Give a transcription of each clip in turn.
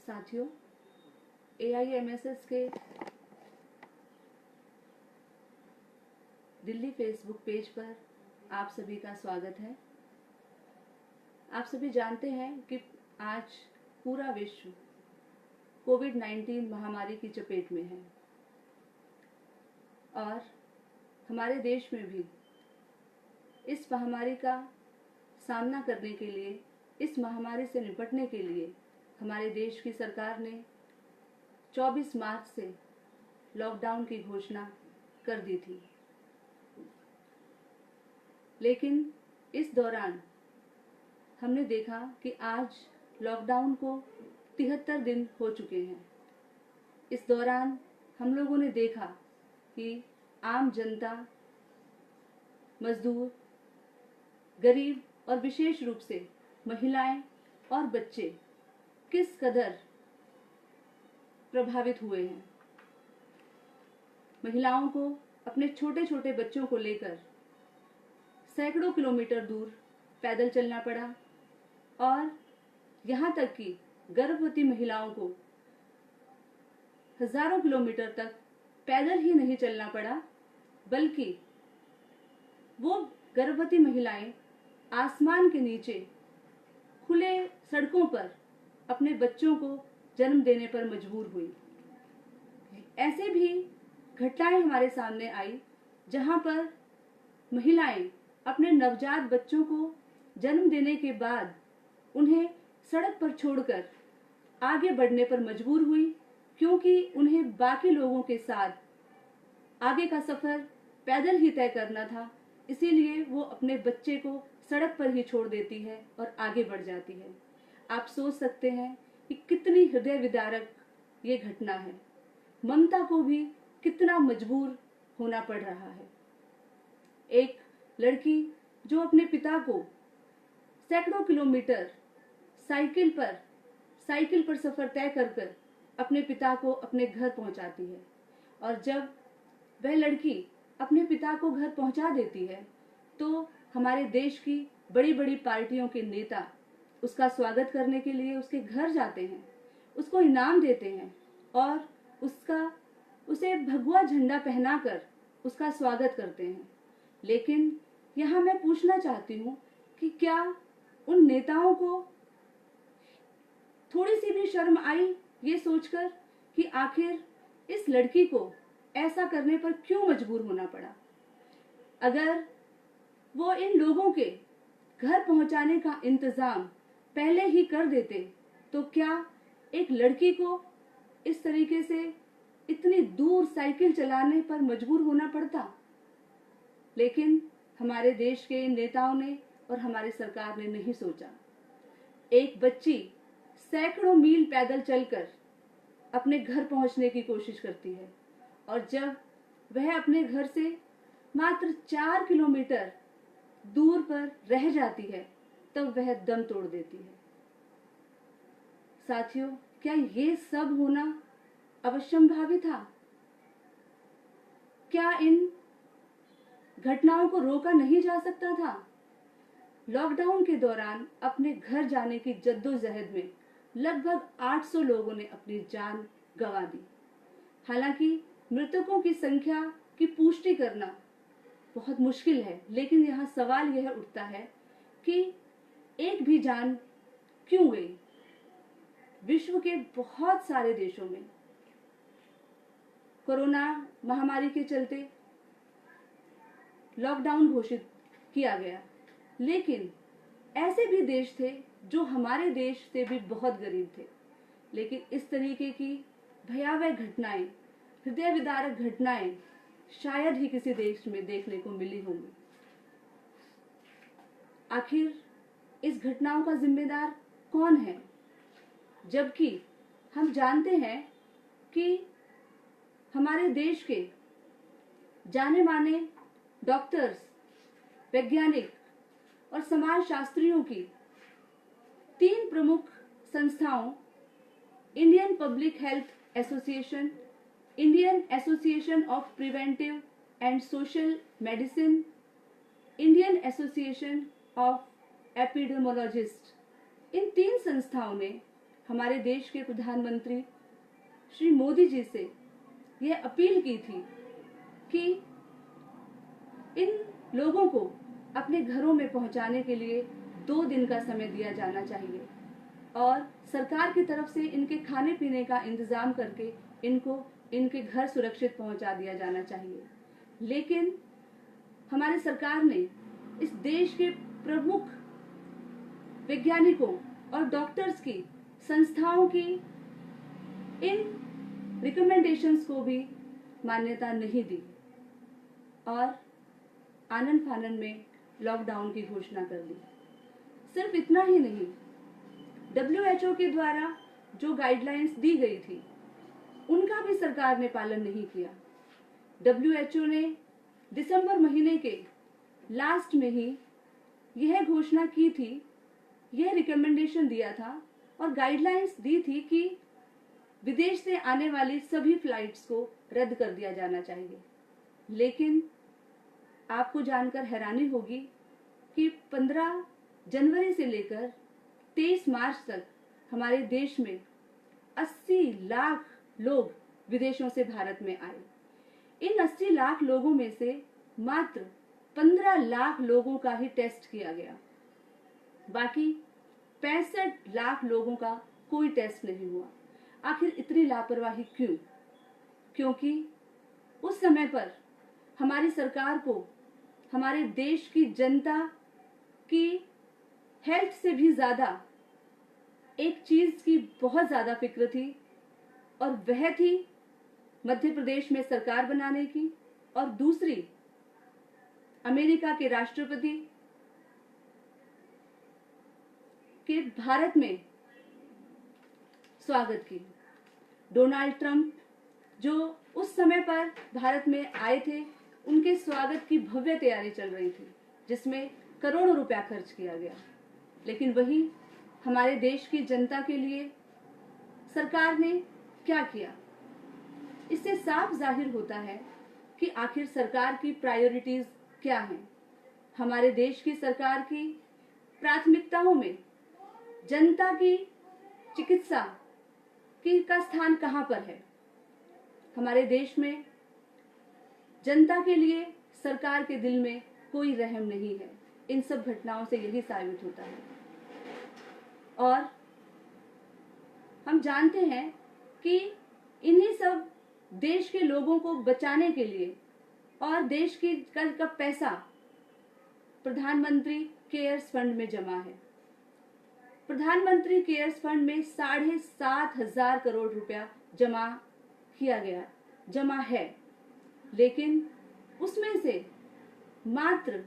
साथियों, AIMSS के Delhi Facebook page पर आप सभी का स्वागत है। आप सभी जानते हैं कि आज पूरा विश्व कोविड-19 महामारी की चपेट में है और हमारे देश में भी इस महामारी का सामना करने के लिए, इस महामारी से निपटने के लिए हमारे देश की सरकार ने 24 मार्च से लॉकडाउन की घोषणा कर दी थी। लेकिन इस दौरान हमने देखा कि आज लॉकडाउन को 73 दिन हो चुके हैं। इस दौरान हम लोगों ने देखा कि आम जनता, मजदूर, गरीब और विशेष रूप से महिलाएं और बच्चे किस कदर प्रभावित हुए हैं। महिलाओं को अपने छोटे छोटे बच्चों को लेकर सैकड़ों किलोमीटर दूर पैदल चलना पड़ा और यहाँ तक कि गर्भवती महिलाओं को हजारों किलोमीटर तक पैदल ही नहीं चलना पड़ा, बल्कि वो गर्भवती महिलाएं आसमान के नीचे खुले सड़कों पर अपने बच्चों को जन्म देने पर मजबूर हुई। ऐसे भी घटनाएं हमारे सामने आई जहां पर महिलाएं अपने नवजात बच्चों को जन्म देने के बाद उन्हें सड़क पर छोड़कर आगे बढ़ने पर मजबूर हुई, क्योंकि उन्हें बाकी लोगों के साथ आगे का सफर पैदल ही तय करना था। इसीलिए वो अपने बच्चे को सड़क पर ही छोड़ देती है और आगे बढ़ जाती है। आप सोच सकते हैं कि कितनी हृदय विदारक ये घटना है। ममता को भी कितना मजबूर होना पड़ रहा है। एक लड़की जो अपने पिता को सैकड़ों किलोमीटर साइकिल पर सफर तय कर अपने पिता को अपने घर पहुंचाती है, और जब वह लड़की अपने पिता को घर पहुंचा देती है तो हमारे देश की बड़ी बड़ी पार्टियों के नेता उसका स्वागत करने के लिए उसके घर जाते हैं, उसको इनाम देते हैं और उसे भगवा झंडा पहनाकर उसका स्वागत करते हैं। लेकिन यहाँ मैं पूछना चाहती हूँ कि क्या उन नेताओं को थोड़ी सी भी शर्म आई ये सोचकर कि आखिर इस लड़की को ऐसा करने पर क्यों मजबूर होना पड़ा? अगर वो इन लोगों के घर पहुंचाने का इंतजाम पहले ही कर देते तो क्या एक लड़की को इस तरीके से इतनी दूर साइकिल चलाने पर मजबूर होना पड़ता? लेकिन हमारे देश के नेताओं ने और हमारी सरकार ने नहीं सोचा। एक बच्ची सैकड़ों मील पैदल चलकर अपने घर पहुंचने की कोशिश करती है, और जब वह अपने घर से मात्र 4 किलोमीटर दूर पर रह जाती है तब वह दम तोड़ देती है। साथियों, क्या ये सब होना अवश्यंभावी था? क्या इन घटनाओं को रोका नहीं जा सकता था? लॉकडाउन के दौरान अपने घर जाने की जद्दोजहद में लगभग 800 लोगों ने अपनी जान गंवा दी। हालांकि मृतकों की संख्या की पुष्टि करना बहुत मुश्किल है, लेकिन यहाँ सवाल यह उठता है कि एक भी जान क्यों गई? विश्व के बहुत सारे देशों में कोरोना महामारी के चलते लॉकडाउन घोषित किया गया, लेकिन ऐसे भी देश थे जो हमारे देश से भी बहुत गरीब थे, लेकिन इस तरीके की भयावह घटनाएं, हृदय विदारक घटनाएं शायद ही किसी देश में देखने को मिली होंगी। आखिर इस घटनाओं का जिम्मेदार कौन है? जबकि हम जानते हैं कि हमारे देश के जाने माने डॉक्टर्स, वैज्ञानिक और समाजशास्त्रियों की 3 प्रमुख संस्थाओं, Indian public health association, Indian association of preventive and social medicine, Indian association of epidemiologist, इन 3 संस्थाओं ने हमारे देश के प्रधानमंत्री श्री मोदी जी से यह अपील की थी कि इन लोगों को अपने घरों में पहुंचाने के लिए 2 दिन का समय दिया जाना चाहिए और सरकार की तरफ से इनके खाने पीने का इंतजाम करके इनको इनके घर सुरक्षित पहुंचा दिया जाना चाहिए। लेकिन हमारी सरकार ने इस देश के प्रमुख वैज्ञानिकों और डॉक्टर्स की संस्थाओं की इन रिकमेंडेशंस को भी मान्यता नहीं दी और आनन फानन में लॉकडाउन की घोषणा कर दी। सिर्फ इतना ही नहीं, WHO के द्वारा जो गाइडलाइंस दी गई थी उनका भी सरकार ने पालन नहीं किया। WHO ने दिसंबर महीने के लास्ट में ही यह घोषणा की थी, यह रिकमेंडेशन दिया था और गाइडलाइंस दी थी कि विदेश से आने वाली सभी फ्लाइट्स को रद्द कर दिया जाना चाहिए। लेकिन आपको जानकर हैरानी होगी कि 15 जनवरी से लेकर 23 मार्च तक हमारे देश में 80 लाख लोग विदेशों से भारत में आए। इन 80 लाख लोगों में से मात्र 15 लाख लोगों का ही टेस्ट किया गया। बाकी 65 लाख लोगों का कोई टेस्ट नहीं हुआ। आखिर इतनी लापरवाही क्यों? क्योंकि उस समय पर हमारी सरकार को हमारे देश की जनता की हेल्थ से भी ज्यादा एक चीज की बहुत ज्यादा फिक्र थी और वह थी मध्य प्रदेश में सरकार बनाने की और दूसरी अमेरिका के राष्ट्रपति के भारत में स्वागत की। डोनाल्ड ट्रंप जो उस समय पर भारत में आए थे, उनके स्वागत की भव्य तैयारी चल रही थी जिसमें करोड़ों रुपया खर्च किया गया। लेकिन वही हमारे देश की जनता के लिए सरकार ने क्या किया? इससे साफ जाहिर होता है कि आखिर सरकार की प्रायोरिटीज क्या हैं। हमारे देश की सरकार की प्राथमिकताओं में जनता की चिकित्सा का स्थान कहां पर है? हमारे देश में जनता के लिए सरकार के दिल में कोई रहम नहीं है। इन सब घटनाओं से यही साबित होता है। और हम जानते हैं कि इन्हीं सब देश के लोगों को बचाने के लिए और देश की का पैसा प्रधानमंत्री केयर्स फंड में जमा है। प्रधानमंत्री केयर्स फंड में 7,500 करोड़ रुपया जमा किया गया, जमा है। लेकिन उसमें से मात्र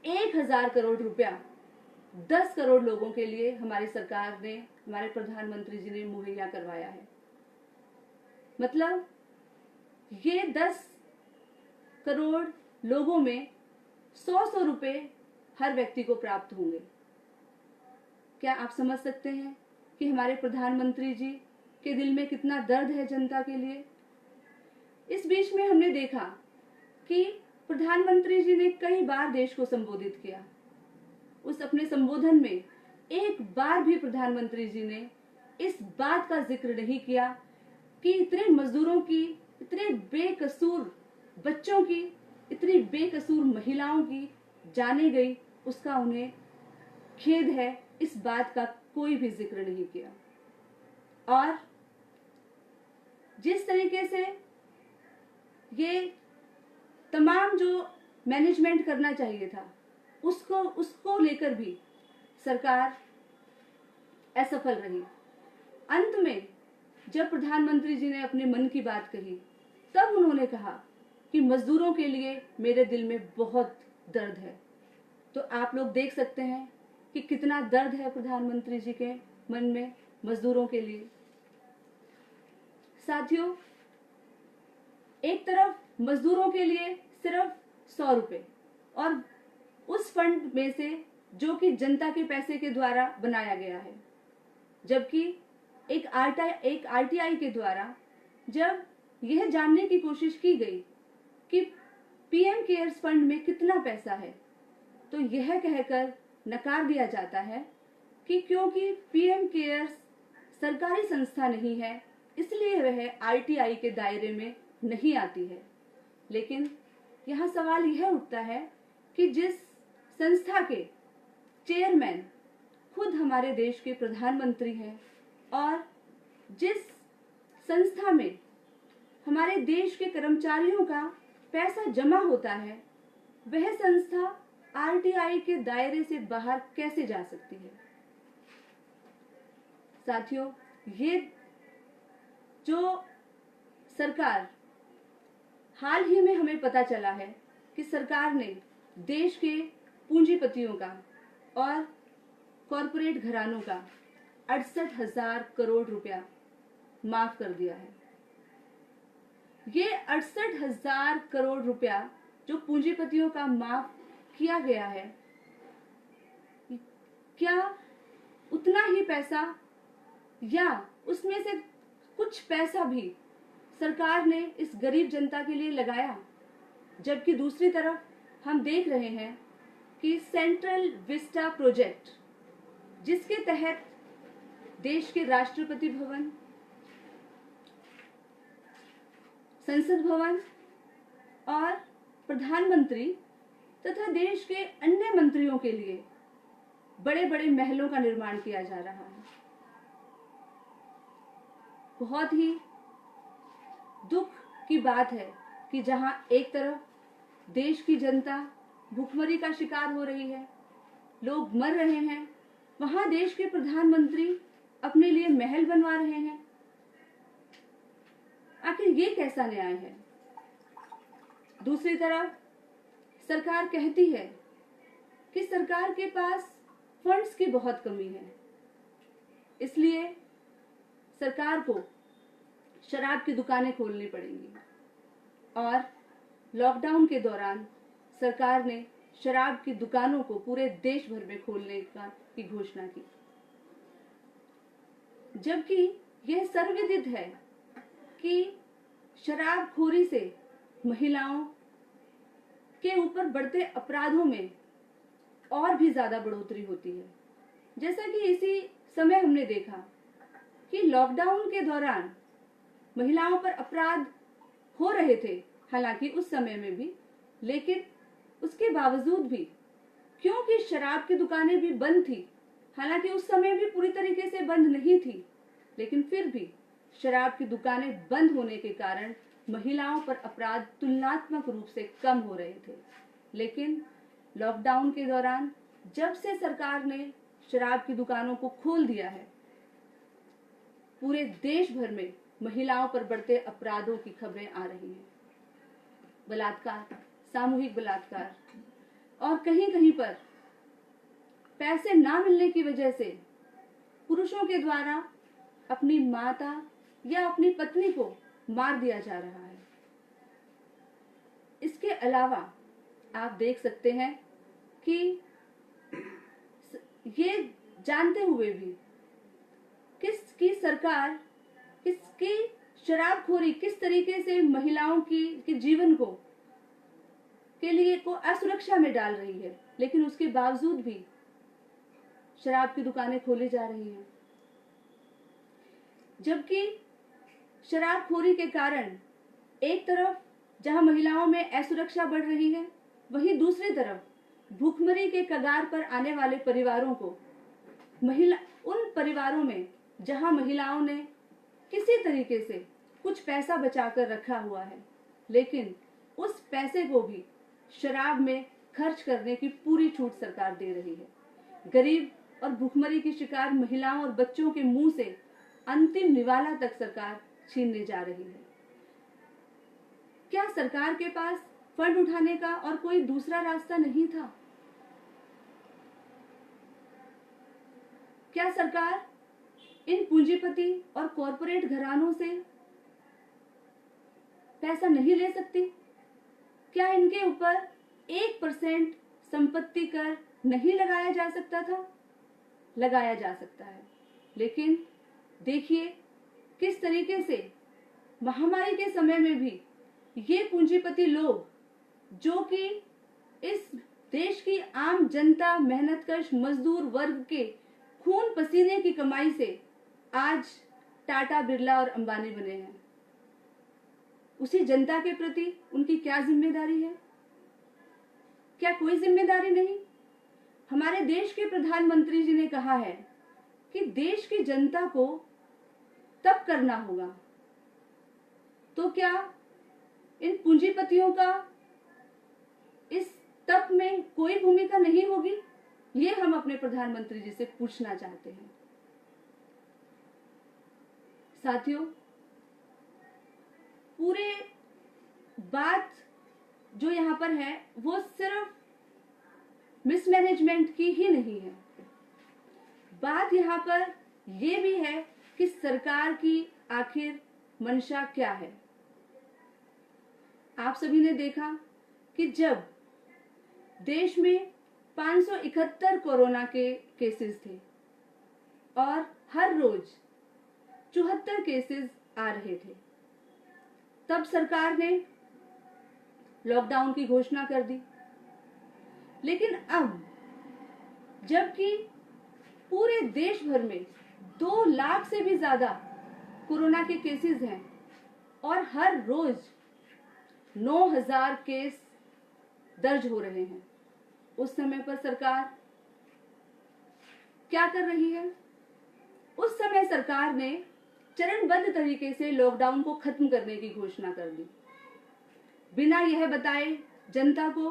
1,000 करोड़ रुपया 10 करोड़ लोगों के लिए हमारी सरकार ने, हमारे प्रधानमंत्री जी ने मुहैया करवाया है। मतलब ये 10 करोड़ लोगों में 100 रुपए हर व्यक्ति को प्राप्त होंगे। क्या आप समझ सकते हैं कि हमारे प्रधानमंत्री जी के दिल में कितना दर्द है जनता के लिए? इस बीच में हमने देखा कि प्रधानमंत्री जी ने कई बार देश को संबोधित किया। उस अपने संबोधन में एक बार भी प्रधानमंत्री जी ने इस बात का जिक्र नहीं किया कि इतने मजदूरों की, इतने बेकसूर बच्चों की, इतनी बेकसूर महिलाओं की जाने गई, उसका उन्हें खेद है। इस बात का कोई भी जिक्र नहीं किया। और जिस तरीके से ये तमाम जो मैनेजमेंट करना चाहिए था उसको लेकर भी सरकार असफल रही। अंत में जब प्रधानमंत्री जी ने अपने मन की बात कही, तब उन्होंने कहा कि मजदूरों के लिए मेरे दिल में बहुत दर्द है। तो आप लोग देख सकते हैं कि कितना दर्द है प्रधानमंत्री जी के मन में मजदूरों के लिए। साथियों, एक तरफ मजदूरों के लिए सिर्फ 100 रुपए और उस फंड में से जो कि जनता के पैसे के द्वारा बनाया गया है, जबकि एक आरटीआई के द्वारा जब यह जानने की कोशिश की गई कि पीएम केयर्स फंड में कितना पैसा है, तो यह कहकर नकार दिया जाता है कि क्योंकि पीएम केयर्स सरकारी संस्था नहीं है, इसलिए वह आरटीआई के दायरे में नहीं आती है। लेकिन यहाँ सवाल यह उठता है कि जिस संस्था के चेयरमैन खुद हमारे देश के प्रधानमंत्री हैं और जिस संस्था में हमारे देश के कर्मचारियों का पैसा जमा होता है, वह संस्था आरटीआई के दायरे से बाहर कैसे जा सकती है। साथियों, ये जो सरकार हाल ही में हमें पता चला है कि सरकार ने देश के पूंजीपतियों का और कॉरपोरेट घरानों का 68,000 करोड़ रुपया माफ कर दिया है। ये 68,000 करोड़ रुपया जो पूंजीपतियों का माफ किया गया है, क्या उतना ही पैसा या उसमें से कुछ पैसा भी सरकार ने इस गरीब जनता के लिए लगाया? जबकि दूसरी तरफ हम देख रहे हैं कि सेंट्रल विस्टा प्रोजेक्ट, जिसके तहत देश के राष्ट्रपति भवन, संसद भवन और प्रधानमंत्री तथा देश के अन्य मंत्रियों के लिए बड़े बड़े महलों का निर्माण किया जा रहा है। बहुत ही दुख की बात है कि जहां एक तरफ देश की जनता भूखमरी का शिकार हो रही है, लोग मर रहे हैं, वहां देश के प्रधानमंत्री अपने लिए महल बनवा रहे हैं। आखिर ये कैसा न्याय है? दूसरी तरफ सरकार कहती है कि सरकार के पास फंड्स की बहुत कमी है, इसलिए सरकार को शराब की दुकानें खोलनी पड़ेंगी। और लॉकडाउन के दौरान सरकार ने शराब की दुकानों को पूरे देश भर में खोलने की घोषणा की, जबकि यह सर्वविदित है कि शराबखोरी से महिलाओं के ऊपर बढ़ते अपराधों में और भी ज्यादा बढ़ोतरी होती है। जैसा कि इसी समय हमने देखा कि लॉकडाउन के दौरान महिलाओं पर अपराध हो रहे थे, हालांकि उस समय में भी, लेकिन उसके बावजूद भी, क्योंकि शराब की दुकानें भी बंद थी, हालांकि उस समय भी पूरी तरीके से बंद नहीं थी, लेकिन फिर भी शराब की दुकानें बंद होने के कारण महिलाओं पर अपराध तुलनात्मक रूप से कम हो रहे थे। लेकिन लॉकडाउन के दौरान जब से सरकार ने शराब की दुकानों को खोल दिया है, पूरे देश भर में महिलाओं पर बढ़ते अपराधों की खबरें आ रही हैं। बलात्कार, सामूहिक बलात्कार, और कहीं कहीं पर पैसे ना मिलने की वजह से पुरुषों के द्वारा अपनी माता या अपनी पत्नी को मार दिया जा रहा है। इसके अलावा आप देख सकते हैं कि ये जानते हुए भी किसकी सरकार, किसकी शराबखोरी किस तरीके से महिलाओं के जीवन को के लिए को असुरक्षा में डाल रही है, लेकिन उसके बावजूद भी शराब की दुकानें खोली जा रही हैं। जबकि शराबखोरी के कारण एक तरफ जहां महिलाओं में असुरक्षा बढ़ रही है, वहीं दूसरी तरफ भूखमरी के कगार पर आने वाले परिवारों को, उन परिवारों में जहां महिलाओं ने किसी तरीके से कुछ पैसा बचाकर रखा हुआ है, लेकिन उस पैसे को भी शराब में खर्च करने की पूरी छूट सरकार दे रही है। गरीब और भूखमरी की शिकार महिलाओं और बच्चों के मुंह से अंतिम निवाला तक सरकार छीनने जा रही है। क्या सरकार के पास फंड उठाने का और कोई दूसरा रास्ता नहीं था? क्या सरकार इन पूंजीपति और कॉरपोरेट घरानों से पैसा नहीं ले सकती? क्या इनके ऊपर 1% संपत्ति कर नहीं लगाया जा सकता था? लगाया जा सकता है, लेकिन देखिए किस तरीके से महामारी के समय में भी ये पूंजीपति लोग, जो कि इस देश की आम जनता, मेहनतकश मजदूर वर्ग के खून पसीने की कमाई से आज टाटा, बिरला और अंबानी बने हैं, उसी जनता के प्रति उनकी क्या जिम्मेदारी है? क्या कोई जिम्मेदारी नहीं? हमारे देश के प्रधानमंत्री जी ने कहा है कि देश की जनता को तप करना होगा, तो क्या इन पूंजीपतियों का इस तप में कोई भूमिका नहीं होगी? ये हम अपने प्रधानमंत्री जी से पूछना चाहते हैं। साथियों, पूरे बात जो यहाँ पर है वो सिर्फ मिसमैनेजमेंट की ही नहीं है। बात यहाँ पर ये भी है कि सरकार की आखिर मंशा क्या है। आप सभी ने देखा कि जब देश में 571 कोरोना के केसेस थे और हर रोज 74 केसेस आ रहे थे, तब सरकार ने लॉकडाउन की घोषणा कर दी। लेकिन अब जबकि पूरे देश भर में 2 लाख से भी ज्यादा कोरोना के केसेस हैं और हर रोज 9,000 केस दर्ज हो रहे हैं, उस समय पर सरकार क्या कर रही है? उस समय सरकार ने चरणबद्ध तरीके से लॉकडाउन को खत्म करने की घोषणा कर दी, बिना यह बताए जनता को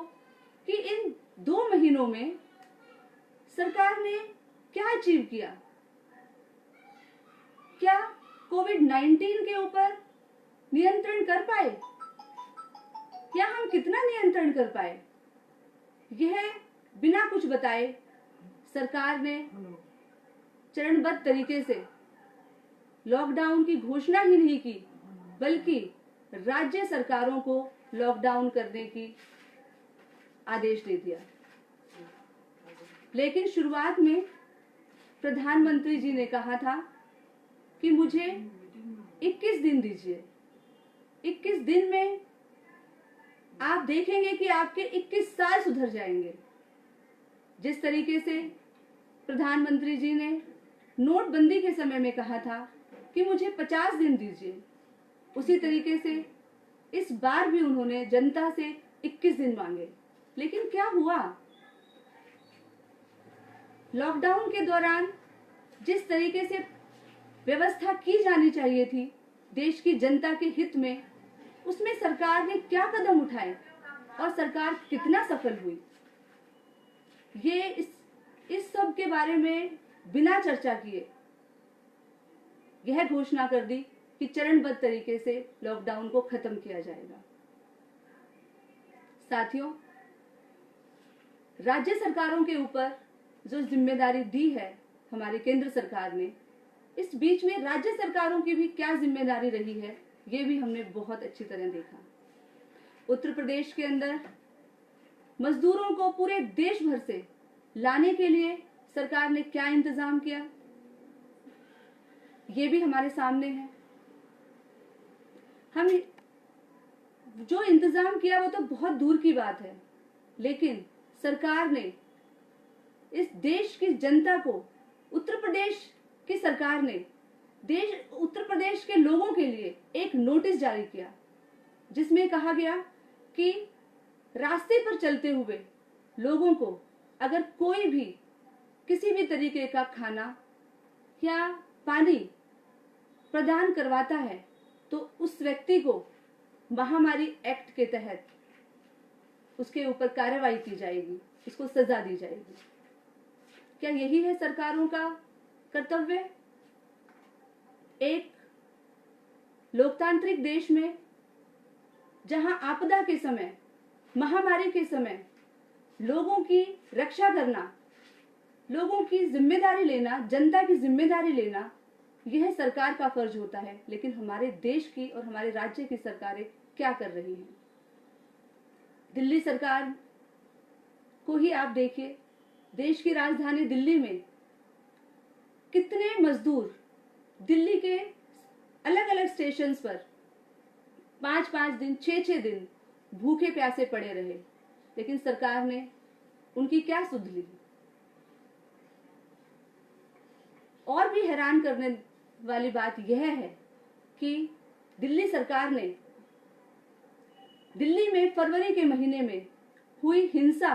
कि इन 2 महीनों में सरकार ने क्या अचीव किया। क्या कोविड-19 के ऊपर नियंत्रण कर पाए या हम कितना नियंत्रण कर पाए? यह बिना कुछ बताए सरकार ने चरणबद्ध तरीके से लॉकडाउन की घोषणा ही नहीं की, बल्कि राज्य सरकारों को लॉकडाउन करने की आदेश दे दिया। लेकिन शुरुआत में प्रधानमंत्री जी ने कहा था कि मुझे 21 दिन दीजिए, 21 दिन में आप देखेंगे कि आपके 21 साल सुधर जाएंगे। जिस तरीके से प्रधानमंत्री जी ने नोटबंदी के समय में कहा था कि मुझे 50 दिन दीजिए, उसी तरीके से इस बार भी उन्होंने जनता से 21 दिन मांगे। लेकिन क्या हुआ? लॉकडाउन के दौरान जिस तरीके से व्यवस्था की जानी चाहिए थी देश की जनता के हित में, उसमें सरकार ने क्या कदम उठाए और सरकार कितना सफल हुई, ये इस सब के बारे में बिना चर्चा किए यह घोषणा कर दी कि चरणबद्ध तरीके से लॉकडाउन को खत्म किया जाएगा। साथियों, राज्य सरकारों के ऊपर जो जिम्मेदारी दी है हमारी केंद्र सरकार ने, इस बीच में राज्य सरकारों की भी क्या जिम्मेदारी रही है, ये भी हमने बहुत अच्छी तरह देखा। उत्तर प्रदेश के अंदर मजदूरों को पूरे देश भर से लाने के लिए सरकार ने क्या इंतजाम किया, ये भी हमारे सामने है। हम जो इंतजाम किया वो तो बहुत दूर की बात है, लेकिन सरकार ने इस देश की जनता को, उत्तर प्रदेश की सरकार ने उत्तर प्रदेश के लोगों के लिए एक नोटिस जारी किया, जिसमें कहा गया कि रास्ते पर चलते हुए लोगों को अगर कोई भी किसी भी तरीके का खाना या पानी प्रदान करवाता है तो उस व्यक्ति को महामारी एक्ट के तहत उसके ऊपर कार्रवाई की जाएगी, उसको सजा दी जाएगी। क्या यही है सरकारों का कर्तव्य? एक लोकतांत्रिक देश में जहां आपदा के समय, महामारी के समय लोगों की रक्षा करना, लोगों की जिम्मेदारी लेना, जनता की जिम्मेदारी लेना, यह सरकार का फर्ज होता है। लेकिन हमारे देश की और हमारे राज्य की सरकारें क्या कर रही हैं? दिल्ली सरकार को ही आप देखिए, देश की राजधानी दिल्ली में कितने मजदूर दिल्ली के अलग अलग स्टेशंस पर 5-5 दिन, 6-6 दिन भूखे प्यासे पड़े रहे, लेकिन सरकार ने उनकी क्या सुध ली? और भी हैरान करने वाली बात यह है कि दिल्ली सरकार ने दिल्ली में फरवरी के महीने में हुई हिंसा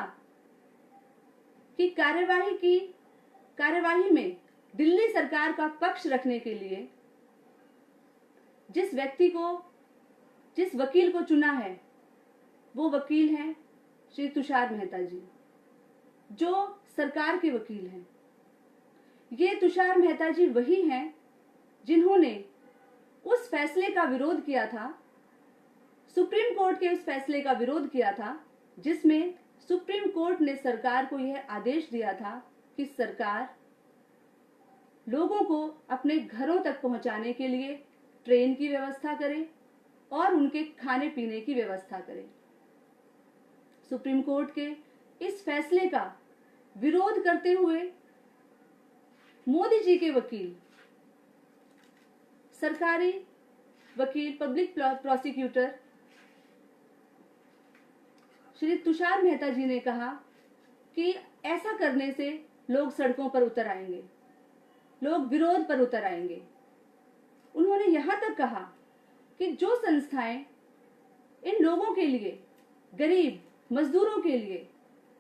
की कार्यवाही में दिल्ली सरकार का पक्ष रखने के लिए जिस वकील को चुना है वो वकील हैं श्री तुषार मेहता जी, जो सरकार के वकील हैं। ये तुषार मेहता जी वही हैं जिन्होंने उस फैसले का विरोध किया था, सुप्रीम कोर्ट के उस फैसले का विरोध किया था जिसमें सुप्रीम कोर्ट ने सरकार को यह आदेश दिया था कि सरकार लोगों को अपने घरों तक पहुंचाने के लिए ट्रेन की व्यवस्था करे और उनके खाने पीने की व्यवस्था करे। सुप्रीम कोर्ट के इस फैसले का विरोध करते हुए मोदी जी के वकील, सरकारी वकील, पब्लिक प्रोसिक्यूटर श्री तुषार मेहता जी ने कहा कि ऐसा करने से लोग सड़कों पर उतर आएंगे, लोग विरोध पर उतर आएंगे। उन्होंने यहां तक कहा कि जो संस्थाएं इन लोगों के लिए, गरीब मजदूरों के लिए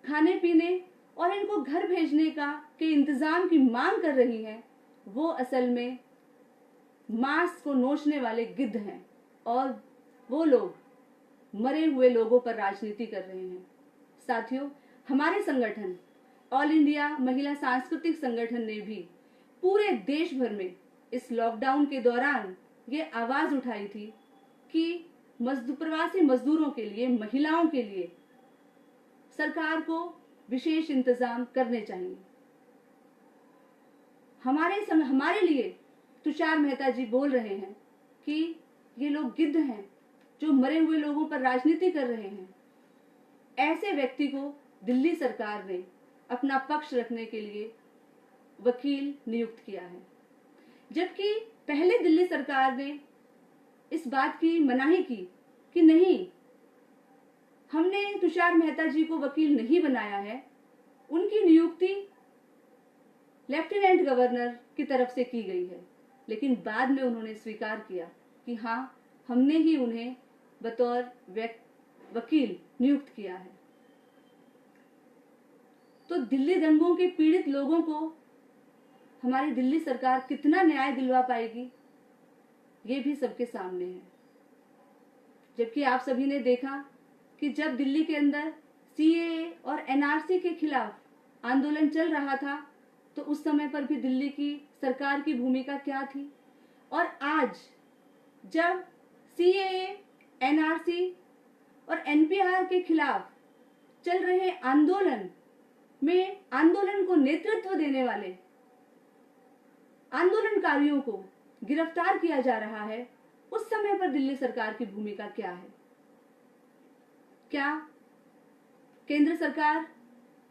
खाने पीने और इनको घर भेजने के इंतजाम की मांग कर रही हैं, वो असल में मांस को नोचने वाले गिद्ध हैं और वो लोग मरे हुए लोगों पर राजनीति कर रहे हैं। साथियों, हमारे संगठन ऑल इंडिया महिला सांस्कृतिक संगठन ने भी पूरे देश भर में इस लॉकडाउन के दौरान ये आवाज उठाई थी कि प्रवासी मजदूरों के लिए, महिलाओं के लिए सरकार को विशेष इंतजाम करने चाहिए। हमारे लिए तुषार मेहता जी बोल रहे हैं कि ये लोग गिद्ध हैं जो मरे हुए लोगों पर राजनीति कर रहे हैं। ऐसे व्यक्ति को दिल्ली सरकार ने अपना पक्ष रखने के लिए वकील नियुक्त किया है, जबकि पहले दिल्ली सरकार ने इस बात की मनाही की कि नहीं, हमने तुषार मेहता जी को वकील नहीं बनाया है। उनकी नियुक्ति लेफ्टिनेंट गवर्नर की तरफ से की गई है, लेकिन बाद में उन्होंने स्वीकार किया कि हाँ, हमने ही उन्हें बतौर वकील नियुक्त किया है। तो दिल्ली दंगों के पीड़ित लोगों को हमारी दिल्ली सरकार कितना न्याय दिलवा पाएगी, ये भी सबके सामने है। जबकि आप सभी ने देखा कि जब दिल्ली के अंदर सीएए और एनआरसी के खिलाफ आंदोलन चल रहा था, तो उस समय पर भी दिल्ली की सरकार की भूमिका क्या थी। और आज जब सीएए, एनआरसी और एनपीआर के खिलाफ चल रहे आंदोलन में आंदोलन को नेतृत्व देने वाले आंदोलनकारियों को गिरफ्तार किया जा रहा है, उस समय पर दिल्ली सरकार की भूमिका क्या है? क्या केंद्र सरकार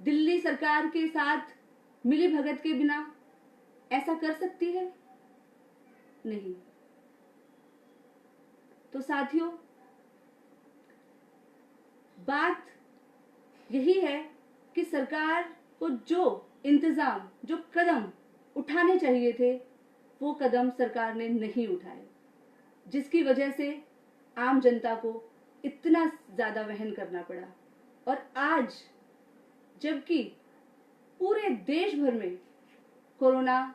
दिल्ली सरकार के साथ मिली भगत के बिना ऐसा कर सकती है? नहीं। तो साथियों, बात यही है कि सरकार को जो कदम उठाने चाहिए थे, वो कदम सरकार ने नहीं उठाए, जिसकी वजह से आम जनता को इतना ज्यादा वहन करना पड़ा। और आज जबकि पूरे देश भर में कोरोना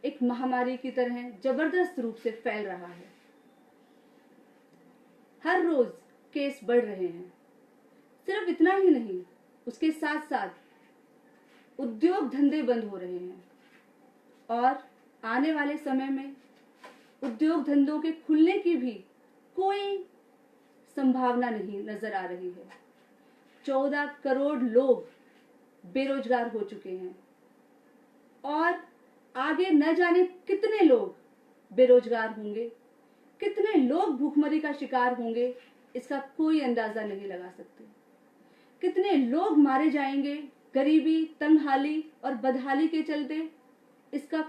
एक महामारी की तरह जबरदस्त रूप से फैल रहा है, हर रोज केस बढ़ रहे हैं। सिर्फ इतना ही नहीं, उसके साथ साथ उद्योग धंधे बंद हो रहे हैं और आने वाले समय में उद्योग धंधों के खुलने की भी कोई संभावना नहीं नजर आ रही है। 14 करोड़ लोग बेरोजगार हो चुके हैं और आगे न जाने कितने लोग बेरोजगार होंगे, कितने लोग भूखमरी का शिकार होंगे, इसका कोई अंदाजा नहीं लगा सकते। कितने लोग मारे जाएंगे गरीबी, तंगहाली और बदहाली के चलते, इसका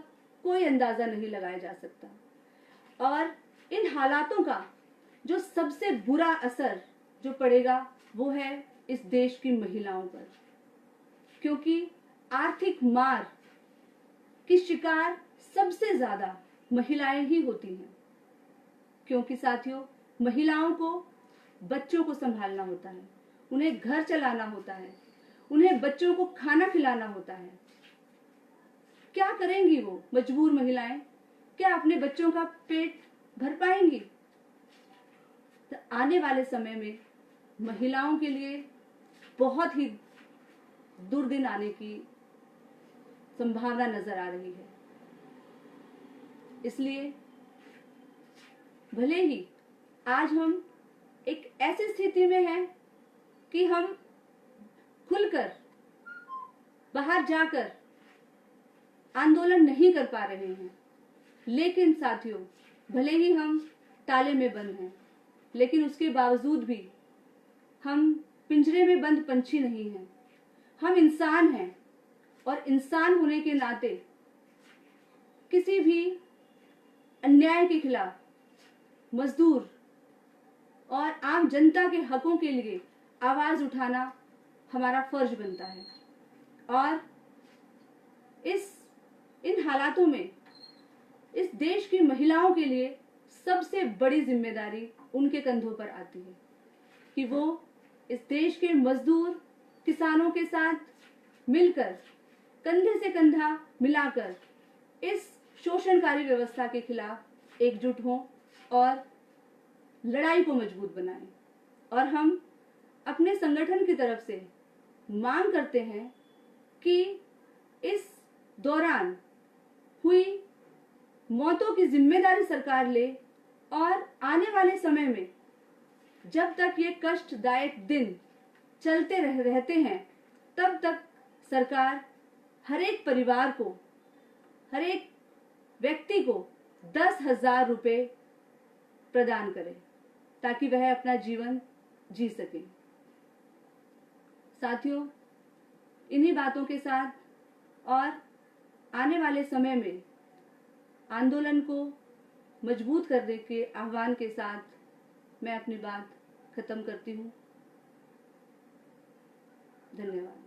कोई अंदाजा नहीं लगाया जा सकता। और इन हालातों का जो सबसे बुरा असर जो पड़ेगा वो है इस देश की महिलाओं पर, क्योंकि आर्थिक मार की शिकार सबसे ज्यादा महिलाएं ही होती हैं, क्योंकि साथियों महिलाओं को बच्चों को संभालना होता है, उन्हें घर चलाना होता है, उन्हें बच्चों को खाना खिलाना होता है। क्या करेंगी वो मजबूर महिलाएं? क्या अपने बच्चों का पेट भर पाएंगी? तो आने वाले समय में महिलाओं के लिए बहुत ही दुर्दिन आने की संभावना नजर आ रही है। इसलिए भले ही आज हम एक ऐसी स्थिति में हैं कि हम खुलकर बाहर जाकर आंदोलन नहीं कर पा रहे हैं, लेकिन साथियों भले ही हम ताले में बंद हैं, लेकिन उसके बावजूद भी हम पिंजरे में बंद पंछी नहीं हैं। हम इंसान हैं और इंसान होने के नाते किसी भी अन्याय के खिलाफ, मजदूर और आम जनता के हकों के लिए आवाज उठाना हमारा फर्ज बनता है। और इन हालातों में इस देश की महिलाओं के लिए सबसे बड़ी जिम्मेदारी उनके कंधों पर आती है कि वो इस देश के मजदूर किसानों के साथ मिलकर कंधे से कंधा मिलाकर इस शोषणकारी व्यवस्था के खिलाफ एकजुट हों और लड़ाई को मजबूत बनाएं। और हम अपने संगठन की तरफ से मांग करते हैं कि इस दौरान हुई मौतों की जिम्मेदारी सरकार ले और आने वाले समय में जब तक ये कष्टदायक दिन चलते रहते हैं तब तक सरकार हर एक परिवार को, हर एक व्यक्ति को 10,000 रुपए प्रदान करे ताकि वह अपना जीवन जी सके। साथियों इन्हीं बातों के साथ और आने वाले समय में आंदोलन को मजबूत करने के आह्वान के साथ मैं अपनी बात खत्म करती हूँ। धन्यवाद।